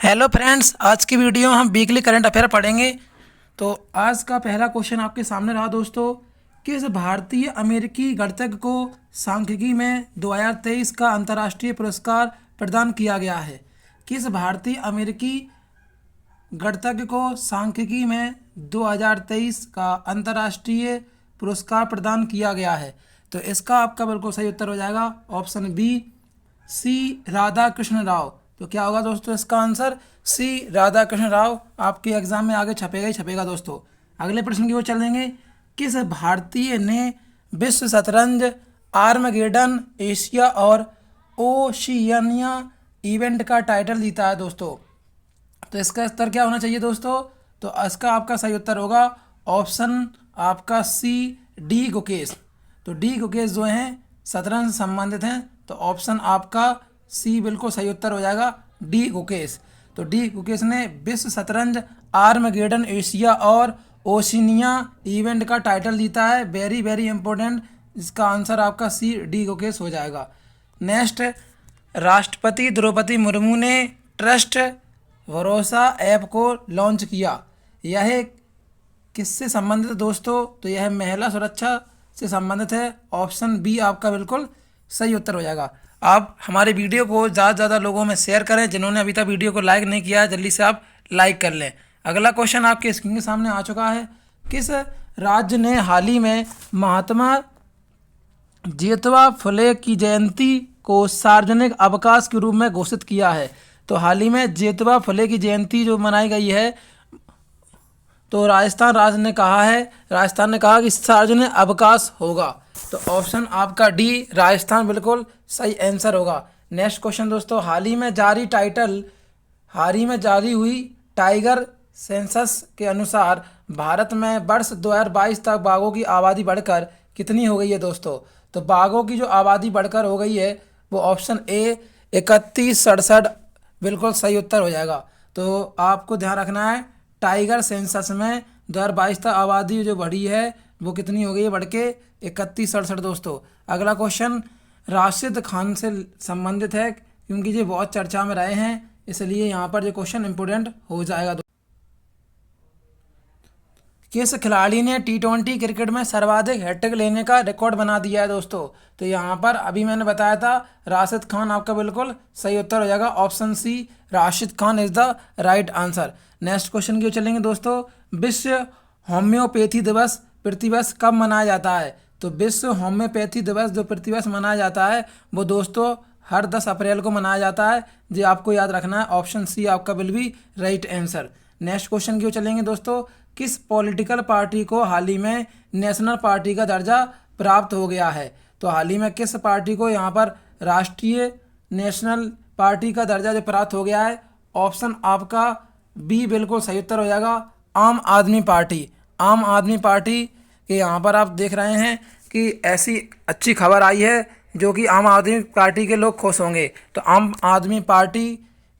Hello friends, आज की video में हम वीकली करंट अफेयर पढ़ेंगे। तो आज का पहला क्वेश्चन आपके सामने रहा दोस्तों। किस भारतीय अमेरिकी गणितज्ञ को सांख्यिकी में 2023 का अंतर्राष्ट्रीय पुरस्कार प्रदान किया गया है? किस भारतीय अमेरिकी गणितज्ञ को सांख्यिकी में 2023 का अंतर्राष्ट्रीय पुरस्कार प्रदान किया गया है? तो इसका आपका बिल्कुल सही उत्तर हो जाएगा ऑप्शन बी, सी राधा कृष्ण राव। तो क्या होगा दोस्तों इसका आंसर? सी राधा कृष्ण राव। आपके एग्जाम में आगे छपेगा ही छपेगा दोस्तों। अगले प्रश्न की ओर चलेंगे। किस भारतीय ने विश्व शतरंज आर्मगेडन एशिया और ओशियनिया इवेंट का टाइटल जीता है दोस्तों? तो इसका उत्तर क्या होना चाहिए दोस्तों? तो इसका आपका सही उत्तर होगा ऑप्शन आपका सी, डी गुकेश। तो डी गुकेश जो हैं शतरंज से संबंधित हैं, तो ऑप्शन आपका सी बिल्कुल सही उत्तर हो जाएगा, डी गुकेश। तो डी गुकेश ने विश्व शतरंज आर्मगेडन एशिया और ओशिनिया इवेंट का टाइटल जीता है। Very very important. इसका आंसर आपका सी, डी गुकेश हो जाएगा। नेक्स्ट, राष्ट्रपति द्रौपदी मुर्मू ने ट्रस्ट भरोसा ऐप को लॉन्च किया। यह किससे संबंधित है दोस्तों? तो यह महिला सुरक्षा से संबंधित है। ऑप्शन बी आपका बिल्कुल सही उत्तर हो जाएगा। आप हमारे वीडियो को ज़्यादा से ज़्यादा लोगों में शेयर करें। जिन्होंने अभी तक वीडियो को लाइक नहीं किया है, जल्दी से आप लाइक कर लें। अगला क्वेश्चन आपके स्क्रीन के सामने आ चुका है। किस राज्य ने हाल ही में महात्मा ज्योतिबा फुले की जयंती को सार्वजनिक अवकाश के रूप में घोषित किया है? तो हाल ही में ज्योतिबा फुले की जयंती जो मनाई गई है, तो राजस्थान ने कहा कि सार्वजनिक अवकाश होगा। तो ऑप्शन आपका डी राजस्थान बिल्कुल सही आंसर होगा। नेक्स्ट क्वेश्चन दोस्तों, हाल ही में जारी हुई टाइगर सेंसस के अनुसार भारत में वर्ष 2022 तक बाघों की आबादी बढ़कर कितनी हो गई है दोस्तों? तो बाघों की जो आबादी बढ़कर हो गई है वो ऑप्शन ए 3167 बिल्कुल सही उत्तर हो जाएगा। तो आपको ध्यान रखना है, टाइगर सेंसस में 2022 तक आबादी जो बढ़ी है वो कितनी हो गई है? बढ़ के 3167 दोस्तों। अगला क्वेश्चन राशिद खान से संबंधित है, क्योंकि ये बहुत चर्चा में रहे हैं, इसलिए यहाँ पर ये क्वेश्चन इंपोर्टेंट हो जाएगा। किस खिलाड़ी ने टी20 क्रिकेट में सर्वाधिक हैट्रिक लेने का रिकॉर्ड बना दिया है दोस्तों? तो यहाँ पर अभी मैंने बताया था राशिद खान आपका बिल्कुल सही उत्तर हो जाएगा। Option C Rashid Khan is the right answer. Next question की ओर चलेंगे दोस्तों। विश्व होम्योपैथी दिवस प्रतिवर्ष कब मनाया जाता है? तो विश्व होम्योपैथी दिवस जो प्रतिवर्ष मनाया जाता है वो दोस्तों हर 10 अप्रैल को मनाया जाता है। जी आपको याद रखना है, ऑप्शन सी आपका बिल भी राइट आंसर। नेक्स्ट क्वेश्चन की ओर चलेंगे दोस्तों। किस पॉलिटिकल पार्टी को हाल ही में नेशनल पार्टी का दर्जा प्राप्त हो गया है? तो हाल ही में किस पार्टी को यहाँ पर राष्ट्रीय नेशनल पार्टी का दर्जा जो प्राप्त हो गया है? ऑप्शन आपका बी बिल्कुल सही उत्तर हो जाएगा, आम आदमी पार्टी। आम आदमी पार्टी के यहाँ पर आप देख रहे हैं कि ऐसी अच्छी खबर आई है जो कि आम आदमी पार्टी के लोग खुश होंगे। तो आम आदमी पार्टी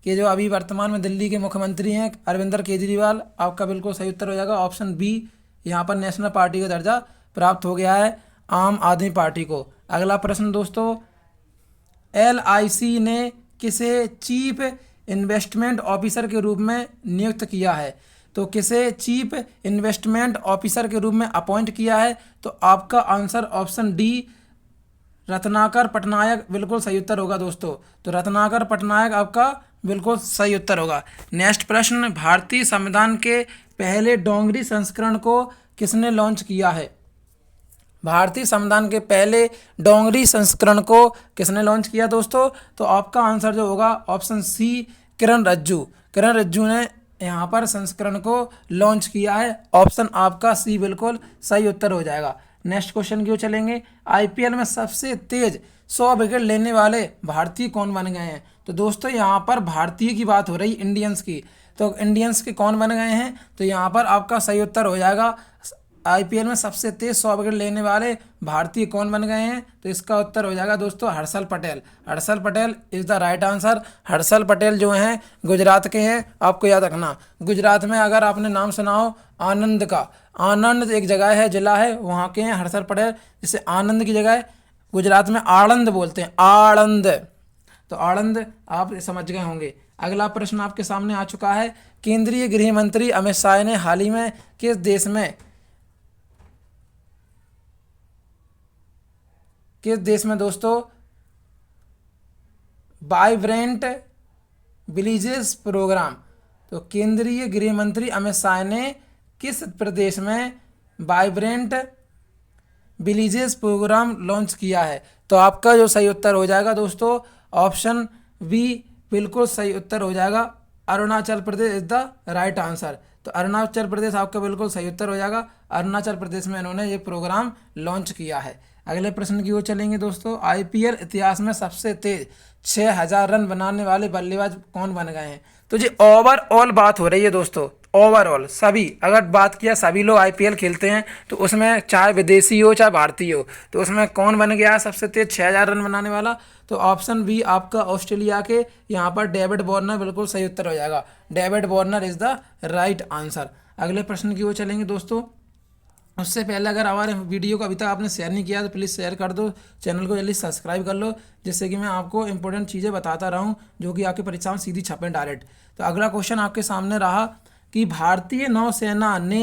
कि जो अभी वर्तमान में दिल्ली के मुख्यमंत्री हैं अरविंद केजरीवाल, आपका बिल्कुल सही उत्तर हो जाएगा ऑप्शन बी। यहाँ पर नेशनल पार्टी का दर्जा प्राप्त हो गया है आम आदमी पार्टी को। अगला प्रश्न दोस्तों, LIC ने किसे चीफ इन्वेस्टमेंट ऑफिसर के रूप में नियुक्त किया है? तो किसे चीफ इन्वेस्टमेंट ऑफिसर के रूप में अपॉइंट किया है? तो आपका answer option D Ratnakar Patnaik बिल्कुल सही उत्तर होगा दोस्तों। तो रत्नाकर पटनायक आपका बिल्कुल सही उत्तर होगा। नेक्स्ट प्रश्न, भारतीय संविधान के पहले डोंगरी संस्करण को किसने लॉन्च किया है? भारतीय संविधान के पहले डोंगरी संस्करण को किसने लॉन्च किया दोस्तों? तो आपका आंसर जो होगा ऑप्शन सी किरण रिजिजू। किरण रिजिजू ने यहाँ पर संस्करण को लॉन्च किया है। ऑप्शन आपका सी बिल्कुल सही उत्तर हो जाएगा। नेक्स्ट क्वेश्चन की ओर चलेंगे। IPL में सबसे तेज 100 विकेट लेने वाले भारतीय कौन बन गए हैं? तो दोस्तों यहाँ पर भारतीय की बात हो रही, इंडियंस की। तो इंडियंस के कौन बन गए हैं? तो यहाँ पर आपका सही उत्तर हो जाएगा IPL में सबसे तेज 100 विकेट लेने वाले भारतीय कौन बन गए हैं? तो इसका उत्तर हो जाएगा दोस्तों Harshal Patel. Harshal Patel is the right answer. Harshal Patel जो हैं गुजरात के हैं, आपको याद रखना। गुजरात में अगर आपने नाम सुना हो आनंद का, आनंद एक जगह है, जिला है, वहाँ के हैं हर्षल पटेल। जिसे आनंद की जगह गुजरात में आणंद बोलते हैं, आणंद। तो आनंद आप समझ गए होंगे। अगला प्रश्न आपके सामने आ चुका है। केंद्रीय गृह मंत्री अमित शाह ने हाल ही में किस देश में दोस्तों वाइब्रेंट विलेजेस प्रोग्राम, तो केंद्रीय गृह मंत्री अमित शाह ने किस प्रदेश में वाइब्रेंट विलेजेस प्रोग्राम लॉन्च किया है? तो आपका जो सही उत्तर हो जाएगा दोस्तों ऑप्शन बी बिल्कुल सही उत्तर हो जाएगा, Arunachal Pradesh is the right answer. तो अरुणाचल प्रदेश आपका बिल्कुल सही उत्तर हो जाएगा। अरुणाचल प्रदेश में इन्होंने ये प्रोग्राम लॉन्च किया है। अगले प्रश्न की ओर चलेंगे दोस्तों। आईपीएल इतिहास में सबसे तेज 6000 रन बनाने वाले बल्लेबाज कौन बन गए हैं? तो जी ओवरऑल बात हो रही है दोस्तों, ओवरऑल सभी, अगर बात किया सभी लोग आईपीएल खेलते हैं तो उसमें चाहे विदेशी हो चाहे भारतीय हो, तो उसमें कौन बन गया सबसे तेज 6000 रन बनाने वाला? तो ऑप्शन बी आपका ऑस्ट्रेलिया के यहाँ पर डेविड वार्नर बिल्कुल सही उत्तर हो जाएगा। David Warner is the right answer. अगले प्रश्न की ओर चलेंगे दोस्तों। उससे पहले अगर हमारे वीडियो को अभी तक आपने शेयर नहीं किया तो प्लीज़ शेयर कर दो, चैनल को जल्दी सब्सक्राइब कर लो, जिससे कि मैं आपको इंपॉर्टेंट चीज़ें बताता रहूं जो कि आपकी परीक्षाओं में सीधी छपें डायरेक्ट। तो अगला क्वेश्चन आपके सामने रहा कि भारतीय नौसेना ने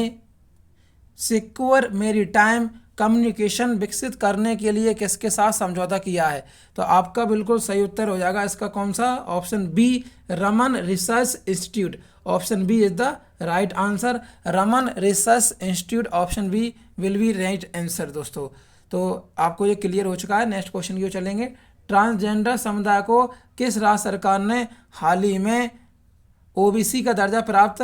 सिक्योर मेरीटाइम कम्युनिकेशन विकसित करने के लिए किसके साथ समझौता किया है? तो आपका बिल्कुल सही उत्तर हो जाएगा इसका कौन सा? Option B Raman research institute. Option B is the right answer. Raman research institute option B will be right answer दोस्तों। तो आपको ये क्लियर हो चुका है। नेक्स्ट क्वेश्चन की ओर चलेंगे। ट्रांसजेंडर समुदाय को किस राज्य सरकार ने हाल ही में ओबीसी का दर्जा प्राप्त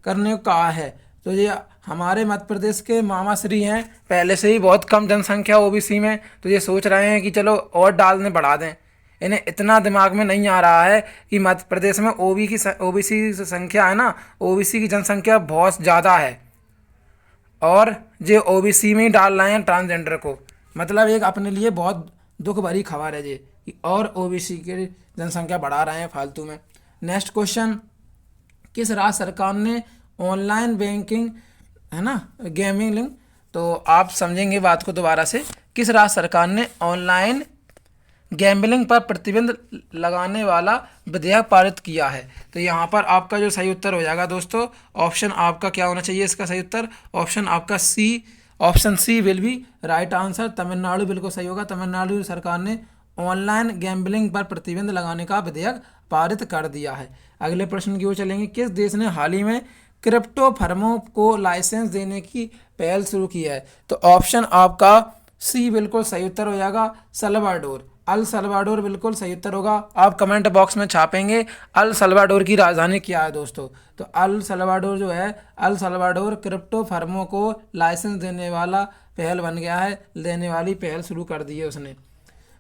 करने को कहा है? तो ये हमारे मध्य प्रदेश के मामा श्री हैं, पहले से ही बहुत कम जनसंख्या ओबीसी में, तो ये सोच रहे हैं कि चलो और डालने बढ़ा दें। इन्हें इतना दिमाग में नहीं आ रहा है कि मध्य प्रदेश में ओबीसी की संख्या है ना, ओबीसी की जनसंख्या बहुत ज़्यादा है और ये ओबीसी में ही डाल रहे हैं ट्रांसजेंडर को। मतलब एक अपने लिए बहुत दुख भरी खबर है ये कि और ओबीसी की जनसंख्या बढ़ा रहे हैं फालतू में। Next question. किस राज्य सरकार ने ऑनलाइन बैंकिंग है ना गेमिंग, तो आप समझेंगे बात को दोबारा से, किस राज्य सरकार ने ऑनलाइन गैम्बलिंग पर प्रतिबंध लगाने वाला विधेयक पारित किया है? तो यहाँ पर आपका जो सही उत्तर हो जाएगा दोस्तों, ऑप्शन आपका क्या होना चाहिए इसका सही उत्तर? ऑप्शन आपका C, option C will be right answer. Tamil Nadu बिल्कुल सही होगा। तमिलनाडु सरकार ने ऑनलाइन गैम्बलिंग पर प्रतिबंध लगाने का विधेयक पारित कर दिया है। अगले प्रश्न की ओर चलेंगे। किस देश ने हाल ही में क्रिप्टो फर्मों को लाइसेंस देने की पहल शुरू की है? तो ऑप्शन आपका सी बिल्कुल सही उत्तर हो जाएगा, सल्वाडोर। अल सल्वाडोर बिल्कुल सही उत्तर होगा। आप कमेंट बॉक्स में छापेंगे अल सल्वाडोर की राजधानी क्या है दोस्तों। तो अल सल्वाडोर जो है, अल सल्वाडोर क्रिप्टो फर्मों को लाइसेंस देने वाला पहल बन गया है, देने वाली पहल शुरू कर दी है उसने।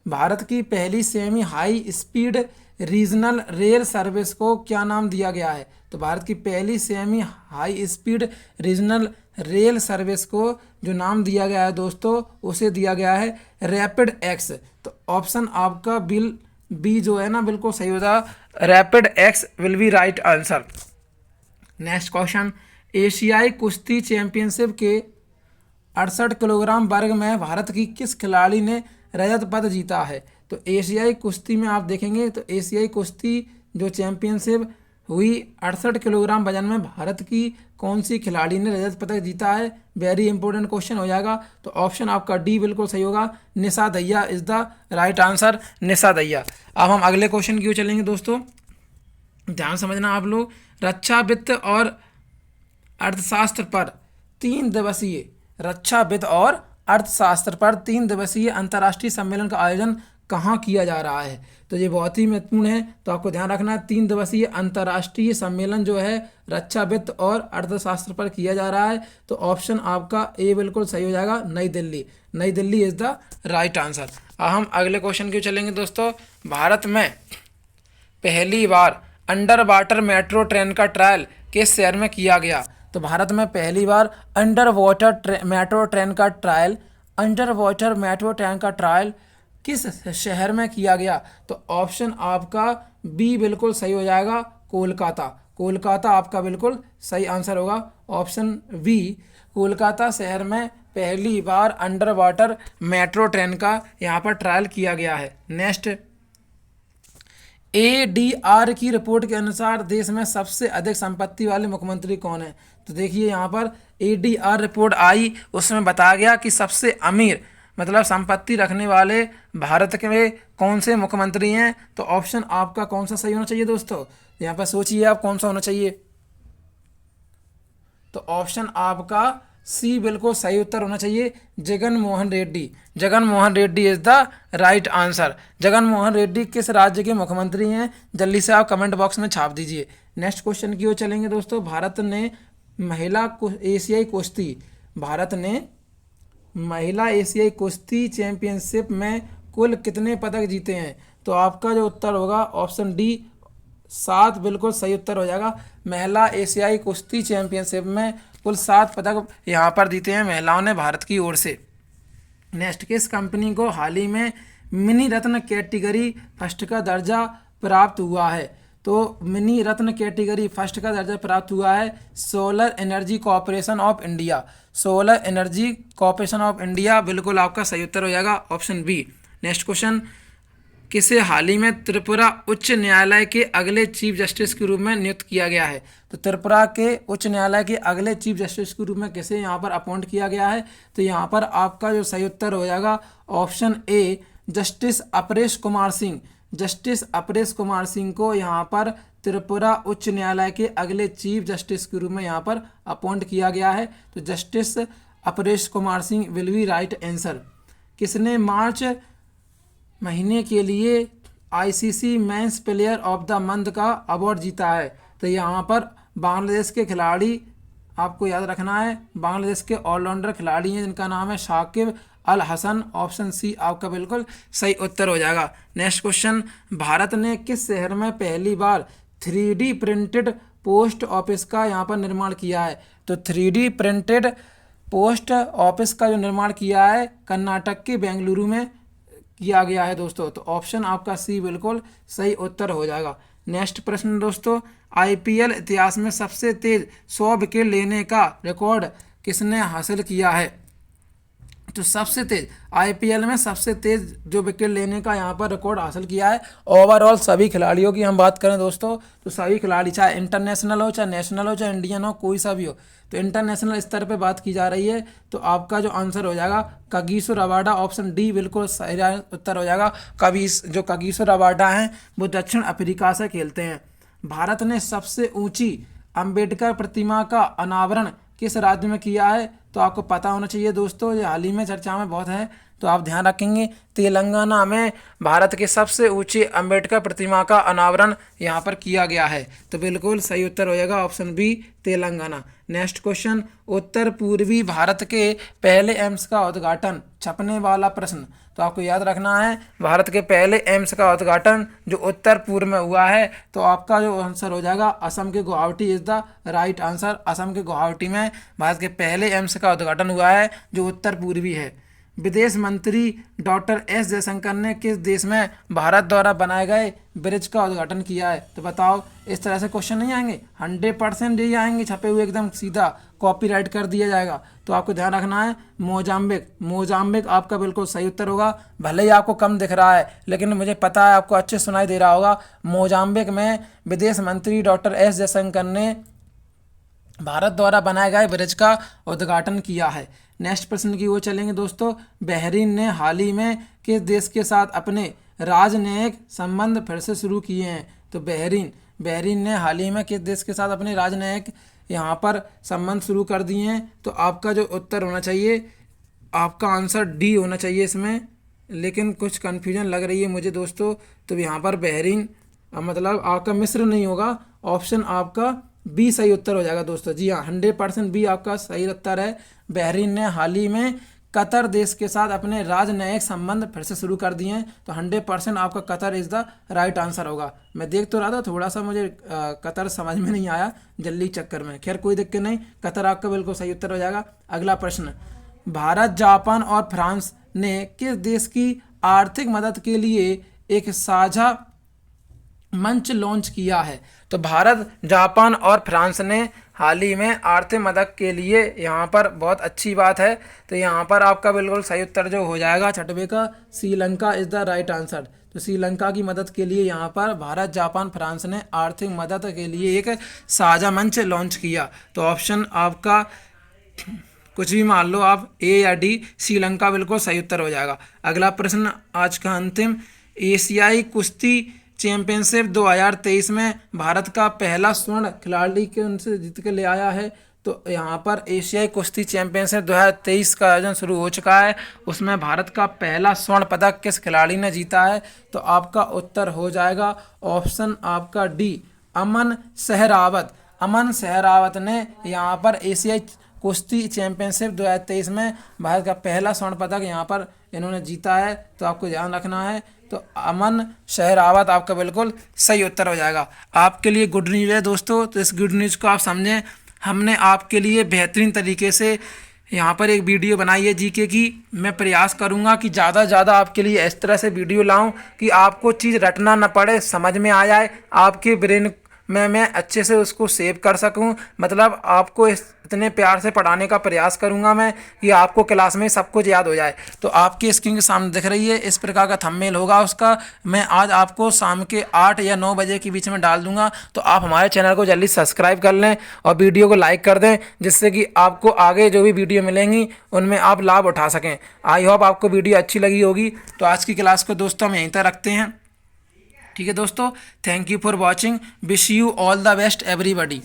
भारत की पहली semi high speed regional rail service को क्या नाम दिया गया है? तो भारत की पहली semi high speed regional rail service को जो नाम दिया गया है दोस्तों, उसे दिया गया है रैपिड एक्स। तो ऑप्शन आपका बिल बी जो है ना बिल्कुल सही होगा, rapid x will be right answer. Next question. एशियाई कुश्ती चैंपियनशिप के 68 किलोग्राम वर्ग में भारत की किस खिलाड़ी ने रजत पदक जीता है? तो एशियाई कुश्ती में आप देखेंगे तो एशियाई कुश्ती जो चैंपियनशिप हुई 68 किलोग्राम वजन में भारत की कौन सी खिलाड़ी ने रजत पदक जीता है? वेरी इंपॉर्टेंट क्वेश्चन हो जाएगा। तो ऑप्शन आपका डी बिल्कुल सही होगा, Nisha Dahiya is the right answer, Nisha Dahiya. अब हम अगले क्वेश्चन की ओर चलेंगे दोस्तों, ध्यान समझना आप लोग। रक्षा वित्त और अर्थशास्त्र पर 3 दिवसीय रक्षा वित्त और अर्थशास्त्र पर 3 दिवसीय अंतर्राष्ट्रीय सम्मेलन का आयोजन कहाँ किया जा रहा है? तो ये बहुत ही महत्वपूर्ण है, तो आपको ध्यान रखना है 3 दिवसीय अंतर्राष्ट्रीय सम्मेलन जो है रक्षा वित्त और अर्थशास्त्र पर किया जा रहा है। तो ऑप्शन आपका ए बिल्कुल सही हो जाएगा, नई दिल्ली। नई Delhi is the right answer. अब हम अगले क्वेश्चन की चलेंगे दोस्तों। भारत में पहली बार अंडर वाटर मेट्रो ट्रेन का ट्रायल किस शहर में किया गया? तो भारत में पहली बार अंडर वाटर मेट्रो ट्रेन का trial, under water metro train का ट्रायल किस शहर में किया गया? तो ऑप्शन आपका बी बिल्कुल सही हो जाएगा, कोलकाता। कोलकाता आपका बिल्कुल सही आंसर होगा, ऑप्शन बी। कोलकाता शहर में पहली बार अंडर वाटर मेट्रो ट्रेन का यहाँ पर ट्रायल किया गया है। नेक्स्ट ADR की रिपोर्ट के अनुसार देश में सबसे अधिक संपत्ति वाले मुख्यमंत्री कौन है? तो देखिए यहाँ पर ADR रिपोर्ट आई, उसमें बताया गया कि सबसे अमीर मतलब संपत्ति रखने वाले भारत के कौन से मुख्यमंत्री हैं। तो ऑप्शन आपका कौन सा सही होना चाहिए दोस्तों? यहाँ पर सोचिए आप कौन सा होना चाहिए। तो ऑप्शन आपका सी बिल्कुल सही उत्तर होना चाहिए, Jagan Mohan Reddy. Jagan Mohan Reddy is the right answer. Jagan Mohan Reddy किस राज्य के मुख्यमंत्री हैं? जल्दी से आप कमेंट बॉक्स में छाप दीजिए। नेक्स्ट क्वेश्चन की ओर चलेंगे दोस्तों। भारत ने एशियाई कुश्ती चैंपियनशिप में कुल कितने पदक जीते हैं? तो आपका जो उत्तर होगा ऑप्शन डी 7 बिल्कुल सही उत्तर हो जाएगा। महिला एशियाई कुश्ती चैंपियनशिप में कुल 7 पदक यहाँ पर जीते हैं महिलाओं ने भारत की ओर से। नेक्स्ट, किस कंपनी को हाल ही में मिनी रत्न कैटेगरी फर्स्ट का दर्जा प्राप्त हुआ है? तो मिनी रत्न कैटेगरी फर्स्ट का दर्जा प्राप्त हुआ है solar energy corporation of India. Solar energy corporation of India बिल्कुल आपका सही उत्तर हो जाएगा, ऑप्शन बी। नेक्स्ट क्वेश्चन, किसे हाल ही में त्रिपुरा उच्च न्यायालय के अगले चीफ जस्टिस के रूप में नियुक्त किया गया है? तो त्रिपुरा के उच्च न्यायालय के अगले चीफ जस्टिस के रूप में किसे यहाँ पर अपॉइंट किया गया है? तो यहाँ पर आपका जो सही उत्तर हो जाएगा option A, justice Aparesh Kumar Singh. Justice Aparesh Kumar Singh को यहाँ पर त्रिपुरा उच्च न्यायालय के अगले चीफ जस्टिस के रूप में यहाँ पर अपॉइंट किया गया है। तो justice Aparesh Kumar Singh will be right answer. किसने मार्च महीने के लिए ICC men's player of the month का अवार्ड जीता है? तो यहाँ पर बांग्लादेश के खिलाड़ी, आपको याद रखना है, बांग्लादेश के ऑलराउंडर खिलाड़ी हैं जिनका नाम है शाकिब अल हसन। ऑप्शन सी आपका बिल्कुल सही उत्तर हो जाएगा। नेक्स्ट क्वेश्चन, भारत ने किस शहर में पहली बार 3D प्रिंटेड पोस्ट ऑफिस का यहाँ पर निर्माण किया है? तो 3D प्रिंटेड पोस्ट ऑफिस का जो निर्माण किया है कर्नाटक के बेंगलुरु में किया गया है दोस्तों। तो ऑप्शन आपका सी बिल्कुल सही उत्तर हो जाएगा। नेक्स्ट प्रश्न दोस्तों, IPL इतिहास में सबसे तेज 100 विकेट लेने का रिकॉर्ड किसने हासिल किया है? तो सबसे तेज IPL में सबसे तेज जो विकेट लेने का यहाँ पर रिकॉर्ड हासिल किया है, ओवरऑल सभी खिलाड़ियों की हम बात करें दोस्तों, तो सभी खिलाड़ी चाहे इंटरनेशनल हो, चाहे नेशनल हो, चाहे इंडियन हो, कोई सा भी हो, तो इंटरनेशनल स्तर पे बात की जा रही है। तो आपका जो आंसर हो जाएगा कागिसो रबाडा, ऑप्शन डी बिल्कुल सही उत्तर हो जाएगा। जो कागिसो रबाडा हैं वो दक्षिण अफ्रीका से खेलते हैं। भारत ने सबसे ऊंची अंबेडकर प्रतिमा का अनावरण किस राज्य में किया है? तो आपको पता होना चाहिए दोस्तों, ये हाल ही में चर्चा में बहुत है, तो आप ध्यान रखेंगे। तेलंगाना में भारत के सबसे ऊंची अंबेडकर प्रतिमा का अनावरण यहाँ पर किया गया है। तो बिल्कुल सही उत्तर हो जाएगा option B, Telangana. Next question, उत्तर पूर्वी भारत के पहले एम्स का उद्घाटन, छपने वाला प्रश्न। तो आपको याद रखना है भारत के पहले एम्स का उद्घाटन जो उत्तर पूर्व में हुआ है, तो आपका जो आंसर हो जाएगा असम के Guwahati is the right answer. Assam के गुवाहाटी में भारत के पहले एम्स का उद्घाटन हुआ है जो उत्तर पूर्वी है। विदेश मंत्री डॉक्टर एस जयशंकर ने किस देश में भारत द्वारा बनाए गए ब्रिज का उद्घाटन किया है? तो बताओ, इस तरह से क्वेश्चन नहीं आएंगे, 100% यही आएंगे छपे हुए, एकदम सीधा कॉपीराइट कर दिया जाएगा। तो आपको ध्यान रखना है मोजाम्बिक। मोजाम्बिक आपका बिल्कुल सही उत्तर होगा। भले ही आपको कम दिख रहा है लेकिन मुझे पता है आपको अच्छे सुनाई दे रहा होगा। मोजाम्बिक में विदेश मंत्री डॉक्टर एस जयशंकर ने भारत द्वारा बनाए गए ब्रिज का उद्घाटन किया है। नेक्स्ट प्रश्न की ओर चलेंगे दोस्तों। बहरीन ने हाल ही में किस देश के साथ अपने राजनयिक संबंध फिर से शुरू किए हैं? तो बहरीन ने हाल ही में किस देश के साथ अपने राजनयिक यहाँ पर संबंध शुरू कर दिए हैं? तो आपका जो उत्तर होना चाहिए, आपका आंसर डी होना चाहिए इसमें, लेकिन कुछ कन्फ्यूजन लग रही है मुझे दोस्तों। तो यहाँ पर बहरीन मतलब आपका मिस्र नहीं होगा, ऑप्शन आपका बी सही उत्तर हो जाएगा दोस्तों। जी हाँ, 100% बी आपका सही उत्तर है। बहरीन ने हाल ही में कतर देश के साथ अपने राजनयिक संबंध फिर से शुरू कर दिए हैं। तो 100% आपका Qatar is the right answer होगा। मैं देख तो रहा था, थोड़ा सा मुझे कतर समझ में नहीं आया जल्दी चक्कर में, खैर कोई दिक्कत नहीं, कतर आपका बिल्कुल सही उत्तर हो जाएगा। अगला प्रश्न, भारत, जापान और फ्रांस ने किस देश की आर्थिक मदद के लिए एक साझा मंच लॉन्च किया है? तो भारत, जापान और फ्रांस ने हाल ही में आर्थिक मदद के लिए, यहाँ पर बहुत अच्छी बात है, तो यहाँ पर आपका बिल्कुल सही उत्तर जो हो जाएगा छठवें का Sri Lanka is the right answer. तो श्रीलंका की मदद के लिए यहाँ पर भारत, जापान, फ्रांस ने आर्थिक मदद के लिए एक साझा मंच लॉन्च किया। तो ऑप्शन आपका कुछ भी मान लो आप, ए या डी, श्रीलंका बिल्कुल सही उत्तर हो जाएगा। अगला प्रश्न आज का अंतिम, एशियाई कुश्ती चैंपियनशिप 2023 में भारत का पहला स्वर्ण खिलाड़ी कौन से जीत के ले आया है। तो यहाँ पर एशियाई कुश्ती चैंपियनशिप 2023 का आयोजन शुरू हो चुका है, उसमें भारत का पहला स्वर्ण पदक किस खिलाड़ी ने जीता है। तो आपका उत्तर हो जाएगा ऑप्शन आपका डी, अमन सहरावत। अमन सहरावत ने यहाँ पर एशियाई कुश्ती चैंपियनशिप 2023 में भारत का पहला स्वर्ण पदक यहाँ पर इन्होंने जीता है। तो आपको ध्यान रखना है। तो अमन सहरावत आपका बिल्कुल सही उत्तर हो जाएगा। आपके लिए गुड न्यूज़ है दोस्तों, तो इस गुड न्यूज़ को आप समझें। हमने आपके लिए बेहतरीन तरीके से यहाँ पर एक वीडियो बनाई है जीके की। मैं प्रयास करूँगा कि ज़्यादा से ज़्यादा आपके लिए इस तरह से वीडियो लाऊं कि आपको चीज़ रटना न पड़े, समझ में आ जाए, आपके ब्रेन में मैं अच्छे से उसको सेव कर सकूं। मतलब आपको इतने प्यार से पढ़ाने का प्रयास करूंगा मैं कि आपको क्लास में सब कुछ याद हो जाए। तो आपकी स्क्रीन के सामने दिख रही है, इस प्रकार का थंबनेल होगा उसका। मैं आज आपको शाम के 8 या 9 बजे के बीच में डाल दूंगा। तो आप हमारे चैनल को जल्दी सब्सक्राइब कर लें और वीडियो को लाइक कर दें, जिससे कि आपको आगे जो भी वीडियो मिलेंगी उनमें आप लाभ उठा सकें। आई होप आपको वीडियो अच्छी लगी होगी। तो आज की क्लास को दोस्तों हम यहीं तक रखते हैं। ठीक है दोस्तों, thank you for watching, wish you all the best everybody.